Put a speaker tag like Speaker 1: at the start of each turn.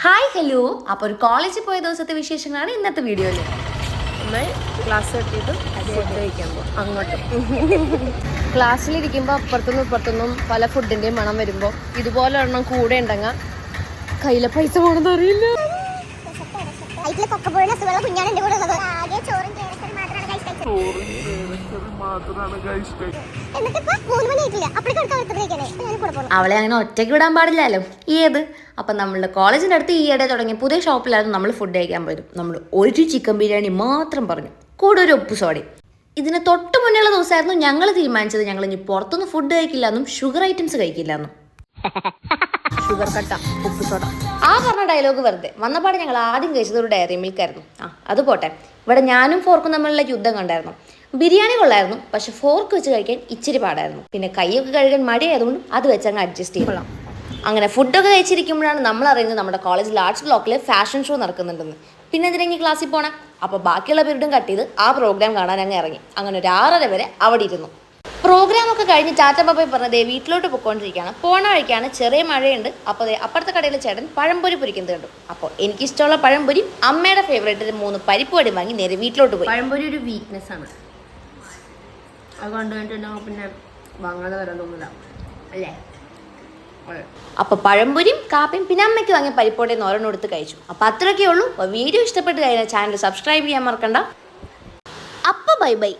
Speaker 1: Hi hello. അപ്പോൾ ഒരു കോളേജിൽ പോയ ദിവസത്തെ വിശേഷങ്ങളാണ് ഇന്നത്തെ വീഡിയോയിൽ.
Speaker 2: നമ്മൾ ക്ലാസ് കെട്ടിയിട്ട് ഫുഡ് കഴിക്കാൻ പോകും അങ്ങോട്ടും. ക്ലാസ്സിലിരിക്കുമ്പോൾ അപ്പുറത്തുനിന്നും ഇപ്പുറത്തുനിന്നും പല ഫുഡിൻ്റെയും മണം വരുമ്പോൾ ഇതുപോലെ ഒരെണ്ണം കൂടെ ഉണ്ടെങ്കിൽ കയ്യിലെ പൈസ പോകണമെന്ന് അറിയില്ല.
Speaker 1: അവളെ അങ്ങനെ ഒറ്റയ്ക്ക് വിടാൻ പാടില്ലല്ലോ. ഏത് അപ്പം നമ്മളുടെ കോളേജിൻ്റെ അടുത്ത് ഈയിടെ തുടങ്ങിയ പുതിയ ഷോപ്പിലായിരുന്നു നമ്മൾ ഫുഡ് കഴിക്കാൻ പോയത്. നമ്മൾ ഒരു ചിക്കൻ ബിരിയാണി മാത്രം പറഞ്ഞു, കൂടെ ഒരു ഉപ്പ് സോഡയും. ഇതിന് തൊട്ട് മുന്നേയുള്ള ദിവസമായിരുന്നു ഞങ്ങൾ തീരുമാനിച്ചത് ഞങ്ങൾ ഇനി പുറത്തുനിന്ന് ഫുഡ് കഴിക്കില്ല എന്നും ഷുഗർ ഐറ്റംസ് കഴിക്കില്ല എന്നും.
Speaker 2: ഷുഗർ കട്ട, ഉപ്പ് സോഡ,
Speaker 1: ആ പറഞ്ഞ ഡയലോഗ് വെറുതെ വന്നപാട് ഞങ്ങൾ ആദ്യം കഴിച്ചത് ഒരു ഡയറി മിൽക്ക് ആയിരുന്നു. അത് പോട്ടെ, ഇവിടെ ഞാനും ഫോർക്കും തമ്മിലുള്ള യുദ്ധം കണ്ടായിരുന്നു. ബിരിയാണി കൊള്ളായിരുന്നു, പക്ഷെ ഫോർക്ക് വെച്ച് കഴിക്കാൻ ഇച്ചിരി പാടായിരുന്നു. പിന്നെ കൈയൊക്കെ കഴുകാൻ മടിയായതുകൊണ്ട് അത് വെച്ച് അങ്ങ് അഡ്ജസ്റ്റ് ചെയ്യണം. അങ്ങനെ ഫുഡൊക്കെ കഴിച്ചിരിക്കുമ്പോഴാണ് നമ്മൾ അറിയുന്നത് നമ്മുടെ കോളേജിൽ ആർട്സ് ബ്ലോക്കിൽ ഫാഷൻ ഷോ നടക്കുന്നുണ്ടെന്ന്. പിന്നെ എന്തിനാ ക്ലാസ്സിൽ പോണേ? അപ്പോൾ ബാക്കിയുള്ള പീരീഡും കട്ട് ചെയ്ത് ആ പ്രോഗ്രാം കാണാൻ അങ്ങ് ഇറങ്ങി. അങ്ങനെ ഒരു 6:30 വരെ അവിടെ ഇരുന്നു. പ്രോഗ്രാമൊക്കെ കഴിഞ്ഞ് ടാറ്റ ബൈ പറഞ്ഞതേ വീട്ടിലോട്ട് പോയിക്കൊണ്ടിരിക്കുകയാണ്. പോണ വഴിക്കാണ് ചെറിയ മഴയുണ്ട്. അപ്പോൾ അപ്പുറത്തെ കടയിലെ ചേട്ടൻ പഴംപൊരി പൊരിക്കുന്നത് കണ്ടു. അപ്പോൾ എനിക്കിഷ്ടമുള്ള പഴംപൊരി, അമ്മയുടെ ഫേവറേറ്റ് 3 പരിപ്പ് വടി വാങ്ങി നേരെ വീട്ടിലോട്ട് പോയി.
Speaker 2: പഴംപൊരി ഒരു വീക്ക്നെസ് ആണ്, അത് കണ്ടുകഴിഞ്ഞിട്ടുണ്ടെങ്കിൽ പിന്നെ വാങ്ങാതെ വരാൻ തോന്നില്ല അല്ലേ.
Speaker 1: അപ്പോൾ പഴംപൊരിയും കാപ്പിയും പിന്നെ അമ്മയ്ക്ക് വാങ്ങിയ പരിപ്പോടെ ഓരോന്നും എടുത്ത് കഴിച്ചു. അപ്പോൾ അത്രയൊക്കെ ഉള്ളൂ. അപ്പോൾ വീഡിയോ ഇഷ്ടപ്പെട്ട് കഴിഞ്ഞാൽ ചാനൽ സബ്സ്ക്രൈബ് ചെയ്യാൻ മറക്കണ്ട. അപ്പോൾ ബൈ ബൈ.